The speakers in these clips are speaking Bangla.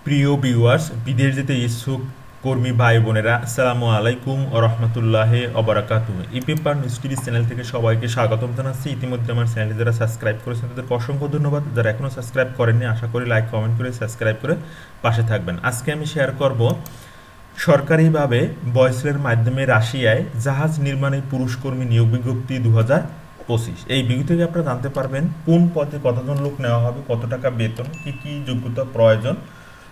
প্রিয় ভিউয়ার্স, বিদেশ যেতে ইচ্ছুক কর্মী ভাই বোনেরা, আসসালামু আলাইকুম ও রহমতুল্লাহি ওয়া বারাকাতুহু। ই-পেপার নিউজ টিভি চ্যানেল থেকে সবাইকে স্বাগতম জানাচ্ছি। ইতিমধ্যে আমার চ্যানেলটি যারা সাবস্ক্রাইব করেছেন তাদেরকে অসংখ্য ধন্যবাদ। যারা এখনও সাবস্ক্রাইব করেননি, আশা করি লাইক কমেন্ট করে সাবস্ক্রাইব করে পাশে থাকবেন। আজকে আমি শেয়ার করব সরকারিভাবে বয়সেলের মাধ্যমে রাশিয়ায় জাহাজ নির্মাণে পুরুষ কর্মী নিয়োগ বিজ্ঞপ্তি 2025। এই বিজ্ঞপ্তি থেকে আপনারা জানতে পারবেন কোন পদে কতজন লোক নেওয়া হবে, কত টাকা বেতন, কি কি যোগ্যতা প্রয়োজন,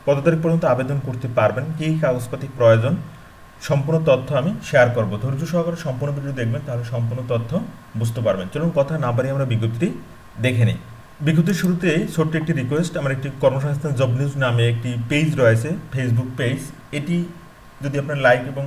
কত তারিখ পর্যন্ত আবেদন করতে পারবেন, কী কাগজপাতি প্রয়োজন, সম্পূর্ণ তথ্য আমি শেয়ার করব। ধৈর্য সহকারে সম্পূর্ণ ভিডিও দেখবেন, তাহলে সম্পূর্ণ তথ্য বুঝতে পারবেন। চলুন কথা না বাড়িয়ে আমরা বিজ্ঞপ্তিটি দেখে নিই। বিজ্ঞপ্তির শুরুতেই ছোট্ট একটি রিকোয়েস্ট, আমার একটি কর্মসংস্থান জব নিউজ নামে একটি পেজ রয়েছে, ফেসবুক পেজ। এটি যদি আপনার লাইক এবং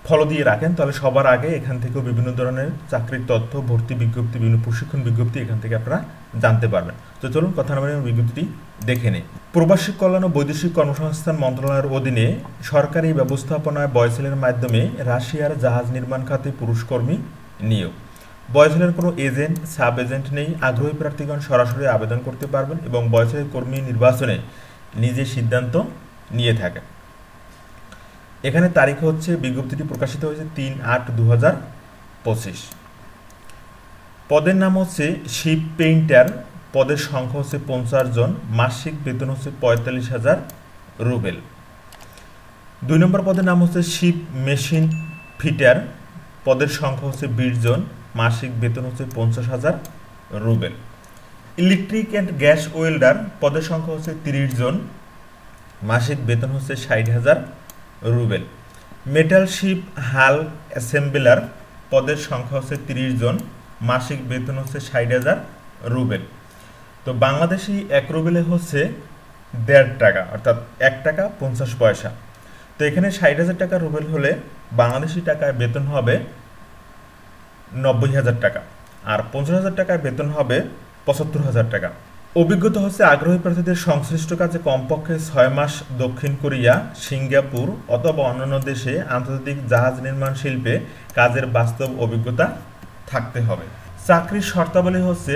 ফলো দিয়ে রাখেন তাহলে সবার আগে এখান থেকেও বিভিন্ন ধরনের চাকরির তথ্য, ভর্তি বিজ্ঞপ্তি, বিভিন্ন প্রশিক্ষণ বিজ্ঞপ্তি এখান থেকে আপনারা জানতে পারবেন। তো চলুন কথা না বাড়িয়ে বিজ্ঞপ্তিটি দেখে নিই। প্রবাসী কল্যাণ ও বৈদেশিক কর্মসংস্থান মন্ত্রণালয়ের অধীনে সরকারি ব্যবস্থাপনায় বয়সেলের মাধ্যমে রাশিয়ার জাহাজ নির্মাণ খাতে পুরুষ কর্মী নিয়োগ। বয়সেলের কোনো এজেন্ট, সাব এজেন্ট নেই। আগ্রহী প্রার্থীগণ সরাসরি আবেদন করতে পারবেন এবং বয়সেলের কর্মী নির্বাচনে নিজে সিদ্ধান্ত নিয়ে থাকেন। এখানে তারিখ হচ্ছে, বিজ্ঞপ্তিটি প্রকাশিত হয়েছে 3/8/2025। পদের নাম হচ্ছে শিপ পেইন্টার, পদের সংখ্যা হচ্ছে 50 জন, মাসিক বেতন হচ্ছে 45,000 রুবেল। 2 নম্বর পদের নাম হচ্ছে শিপ মেশিন ফিটার, পদের সংখ্যা হচ্ছে 20 জন, মাসিক বেতন হচ্ছে 50,000 Rubel. Electric and gas welder, পদের সংখ্যা হচ্ছে 30 জন, মাসিক বেতন হচ্ছে 60,000 রুবেল। মেটাল শিপ হাল অ্যাসেম্বলার, পদের সংখ্যা হচ্ছে 30 জন, মাসিক বেতন হচ্ছে 60,000 রুবেল। তো বাংলাদেশি 1 রুবেলে হচ্ছে 1.5 টাকা, অর্থাৎ 1 টাকা 50 পয়সা। তো এখানে 60,000 টাকা রুবেল হলে বাংলাদেশি টাকায় বেতন হবে 90,000 টাকা, আর 50,000 টাকায় বেতন হবে 75,000 টাকা। অভিজ্ঞতা হচ্ছে আগ্রহী প্রার্থীদের সংশ্লিষ্ট কাজে কমপক্ষে 6 মাস দক্ষিণ কোরিয়া, সিঙ্গাপুর অথবা অন্যান্য দেশে আন্তর্জাতিক জাহাজ নির্মাণ শিল্পে কাজের বাস্তব অভিজ্ঞতা থাকতে হবে। চাকরির শর্তাবলী হচ্ছে,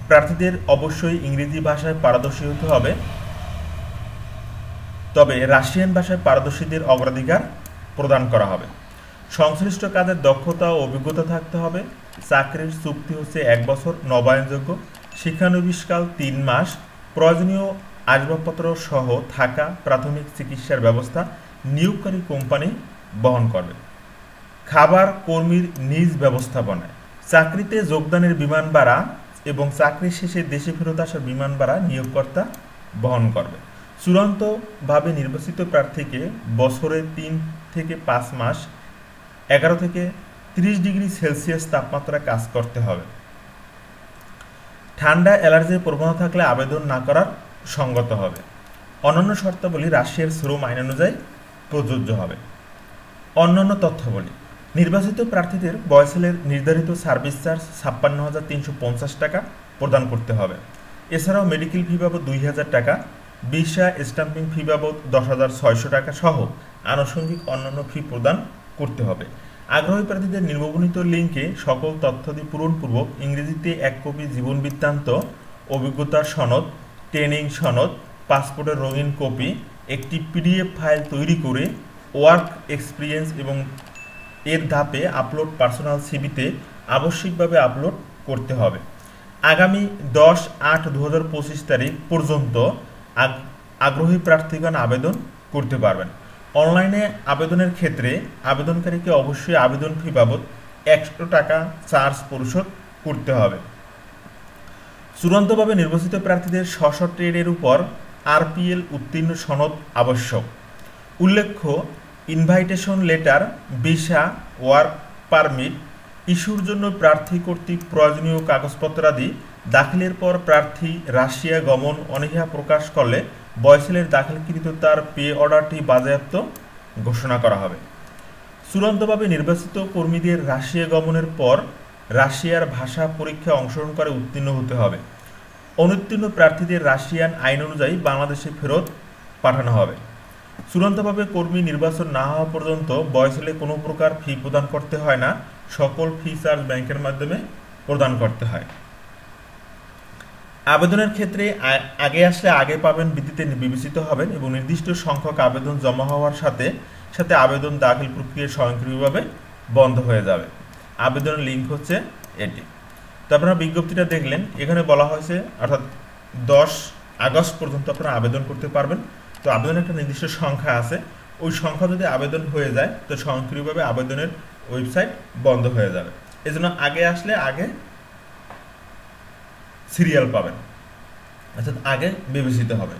প্রার্থীদের অবশ্যই ইংরেজি ভাষায় পারদর্শী হতে হবে, তবে রাশিয়ান ভাষায় পারদর্শীদের অগ্রাধিকার প্রদান করা হবে। সংশ্লিষ্ট কাজের দক্ষতা ও অভিজ্ঞতা থাকতে হবে। চাকরির চুক্তি হচ্ছে 1 বছর, নবায়নযোগ্য। শিক্ষানবিশকাল 3 মাস। প্রয়োজনীয় আসবাবপত্র সহ থাকা, প্রাথমিক চিকিৎসার ব্যবস্থা নিয়োগকারী কোম্পানি বহন করবে। খাবার কর্মীর নিজ ব্যবস্থাপনায়। চাকরিতে যোগদানের বিমান ভাড়া এবং চাকরি শেষে দেশে ফেরত আসার বিমান ভাড়া নিয়োগকর্তা বহন করবে। চূড়ান্তভাবে নির্বাচিত প্রার্থীকে বছরে 3 থেকে 5 মাস 11 থেকে 30 ডিগ্রি সেলসিয়াস তাপমাত্রায় কাজ করতে হবে। ঠান্ডা অ্যালার্জির প্রবণতা থাকলে আবেদন না করার সঙ্গত হবে। অন্যান্য শর্তাবলী রাশিয়ার শ্রম আইন অনুযায়ী প্রযোজ্য হবে। অন্যান্য তথ্যাবলী, নির্বাচিত প্রার্থীদের বয়সেলের নির্ধারিত সার্ভিস চার্জ 56,350 টাকা প্রদান করতে হবে। এছাড়াও মেডিকেল ফি বাবদ 2,000 টাকা, ভিসা স্ট্যাম্পিং ফি বাবদ 10,600 টাকা সহ আনুষঙ্গিক অন্যান্য ফি প্রদান করতে হবে। আগ্রহী প্রার্থীদের নিম্নবর্ণিত লিঙ্কে সকল তথ্যাদি পূরণপূর্বক ইংরেজিতে 1 কপি জীবন বৃত্তান্ত, অভিজ্ঞতার সনদ, ট্রেনিং সনদ, পাসপোর্টের রঙিন কপি, একটি পিডিএফ ফাইল তৈরি করে ওয়ার্ক এক্সপিরিয়েন্স এবং এর ধাপে আপলোড পার্সোনাল সিভিতে আবশ্যিকভাবে আপলোড করতে হবে। আগামী 10/8/2025 তারিখ পর্যন্ত আগ্রহী প্রার্থীগণ আবেদন করতে পারবেন। অনলাইনে আবেদনের ক্ষেত্রে আবেদনকারীকে অবশ্যই আবেদন ফি বাবদ 100 টাকা চার্জ পরিশোধ করতে হবে। চূড়ান্তভাবে নির্বাচিত প্রার্থীদের স্ব ট্রেডের উপর আরপিএল উত্তীর্ণ সনদ আবশ্যক। উল্লেখ্য, invitation letter, visa, work permit ইস্যুর জন্য প্রার্থী কর্তৃক প্রয়োজনীয় কাগজপত্রাদি দাখিলের পর প্রার্থী রাশিয়া গমন অনীহা প্রকাশ করলে বয়সেলের দাখিলকৃত তার পে অর্ডারটি বাজেয়াপ্ত ঘোষণা করা হবে। চূড়ান্তভাবে নির্বাচিত কর্মীদের রাশিয়া গমনের পর রাশিয়ার ভাষা পরীক্ষা অংশগ্রহণ করে উত্তীর্ণ হতে হবে। অনুত্তীর্ণ প্রার্থীদের রাশিয়ান আইন অনুযায়ী বাংলাদেশে ফেরত পাঠানো হবে। চূড়ান্তভাবে কর্মী নির্বাচন না হওয়া পর্যন্ত বয়সেলে কোনো প্রকার ফি প্রদান করতে হয় না। সকল ফি চার্জ ব্যাংকের মাধ্যমে প্রদান করতে হয়। আবেদনের ক্ষেত্রে আগে আসলে আগে পাবেন, ভিত্তিতে বিবেচিত হবেন এবং নির্দিষ্ট সংখ্যক আবেদন জমা হওয়ার সাথে সাথে আবেদন দাখিল প্রক্রিয়া স্বয়ংক্রিয়ভাবে বন্ধ হয়ে যাবে। আবেদনের লিঙ্ক হচ্ছে এটি। তো আপনারা বিজ্ঞপ্তিটা দেখলেন, এখানে বলা হয়েছে অর্থাৎ 10 আগস্ট পর্যন্ত আপনারা আবেদন করতে পারবেন। তো আবেদনের একটা নির্দিষ্ট সংখ্যা আছে, ওই সংখ্যা যদি আবেদন হয়ে যায় তো স্বয়ংক্রিয়ভাবে আবেদনের ওয়েবসাইট বন্ধ হয়ে যাবে। এজন্য আগে আসলে আগে সিরিয়াল পাবেন, অর্থাৎ আগে বিবেচিত হবে।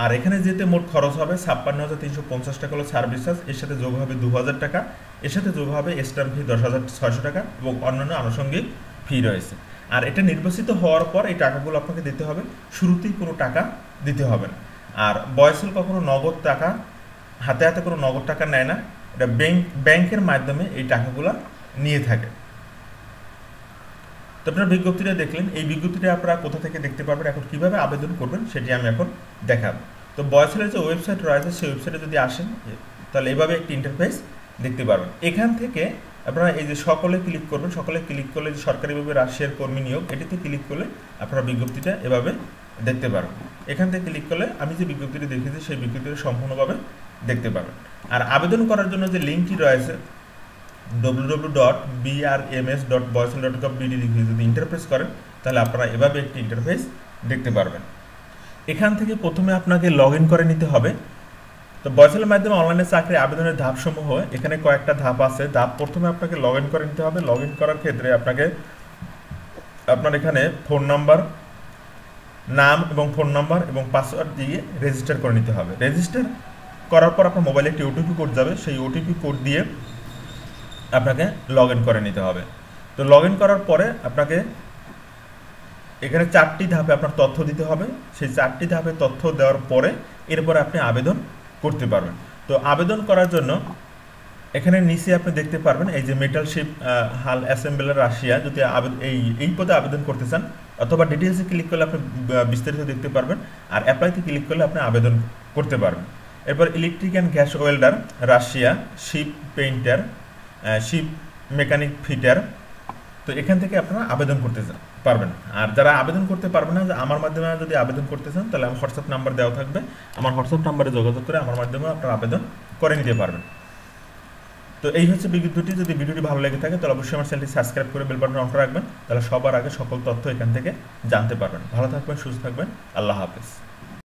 আর এখানে যেতে মোট খরচ হবে 56,350 টাকা হলো সার্ভিস চার্জ, এর সাথে যোগ হবে 2,000 টাকা, এর সাথে যোগ হবে স্ট্যাম্প ফি 10,600 টাকা এবং অন্যান্য আনুষঙ্গিক ফি রয়েছে। আর এটা নির্বাচিত হওয়ার পর এই টাকাগুলো আপনাকে দিতে হবে, শুরুতেই কোনো টাকা দিতে হবে না। আর বয়সেল কখনো নগদ টাকা হাতে হাতে কোনো নগদ টাকা নেয় না, এটা ব্যাংকের মাধ্যমে এই টাকাগুলো নিয়ে থাকে। তো আপনারা বিজ্ঞপ্তিটা দেখলেন, এই বিজ্ঞপ্তিটা আপনারা কোথা থেকে দেখতে পারবেন, এখন কিভাবে আবেদন করবেন সেটি আমি এখন দেখাবো। তো বয়সেলের যে ওয়েবসাইট রয়েছে সেই ওয়েবসাইটে যদি আসেন তাহলে এভাবে একটি ইন্টারফেস দেখতে পারবেন। এখান থেকে আপনারা এই যে সকলে ক্লিক করবেন, সকলে ক্লিক করলে যে সরকারিভাবে রাশিয়ার কর্মী নিয়োগ, এটিতে ক্লিক করলে আপনারা বিজ্ঞপ্তিটা এভাবে দেখতে পারবেন। এখান থেকে ক্লিক করলে আমি যে বিজ্ঞপ্তিটি দেখেছি সেই বিজ্ঞপ্তিটা সম্পূর্ণভাবে দেখতে পারবেন। আর আবেদন করার জন্য যে লিঙ্কটি রয়েছে www.brms.boysel.gov.bd লিখে যদি ইন্টারফেস করেন তাহলে আপনারা এভাবে একটি ইন্টারফেস দেখতে পারবেন। এখান থেকে প্রথমে আপনাকে লগ ইন করে নিতে হবে। তো বয়সেলের মাধ্যমে অনলাইনে চাকরি আবেদনের ধাপসমূহ, এখানে কয়েকটা ধাপ আছে। প্রথমে আপনাকে লগ ইন করে নিতে হবে। লগ ইন করার ক্ষেত্রে আপনাকে আপনার এখানে ফোন নাম্বার, নাম এবং ফোন নাম্বার এবং পাসওয়ার্ড দিয়ে রেজিস্টার করে নিতে হবে। রেজিস্টার করার পর আপনার মোবাইলে একটি ওটিপি কোড যাবে, সেই ওটিপি কোড দিয়ে আপনাকে লগ ইন করে নিতে হবে। তো লগ ইন করার পরে আপনাকে এখানে 4টি ধাপে আপনার তথ্য দিতে হবে। সেই 4টি ধাপে তথ্য দেওয়ার পরে এরপরে আপনি আবেদন করতে পারবেন। তো আবেদন করার জন্য এখানে নিচে আপনি দেখতে পারবেন এই যে মেটাল শিপ হাল অ্যাসেম্বলার রাশিয়া, যদি এই পদে আবেদন করতে চান অথবা ডিটেলসে ক্লিক করলে আপনি বিস্তারিত দেখতে পারবেন। আর অ্যাপ্লাইতে ক্লিক করলে আপনি আবেদন করতে পারবেন। এরপর electric and gas welder Russia, ship painter, ship mechanic fitter, তো এখান থেকে আপনারা আবেদন করতে পারবেন। আর যারা আবেদন করতে পারবেন না, যে আমার মাধ্যমে যদি আবেদন করতে চান তাহলে আমার হোয়াটসঅ্যাপ নাম্বার দেওয়া থাকবে, আমার হোয়াটসঅ্যাপ নাম্বারে যোগাযোগ করে আমার মাধ্যমে আপনারা আবেদন করে নিতে পারবেন। তো এই হচ্ছে বিজ্ঞপ্তিটি। যদি ভিডিওটি ভালো লেগে থাকে তাহলে অবশ্যই আমার চ্যানেলটি সাবস্ক্রাইব করে বেল বাটন অন করে রাখবেন, তাহলে সবার আগে সকল তথ্য এখান থেকে জানতে পারবেন। ভালো থাকবেন, সুস্থ থাকবেন, আল্লাহ হাফেজ।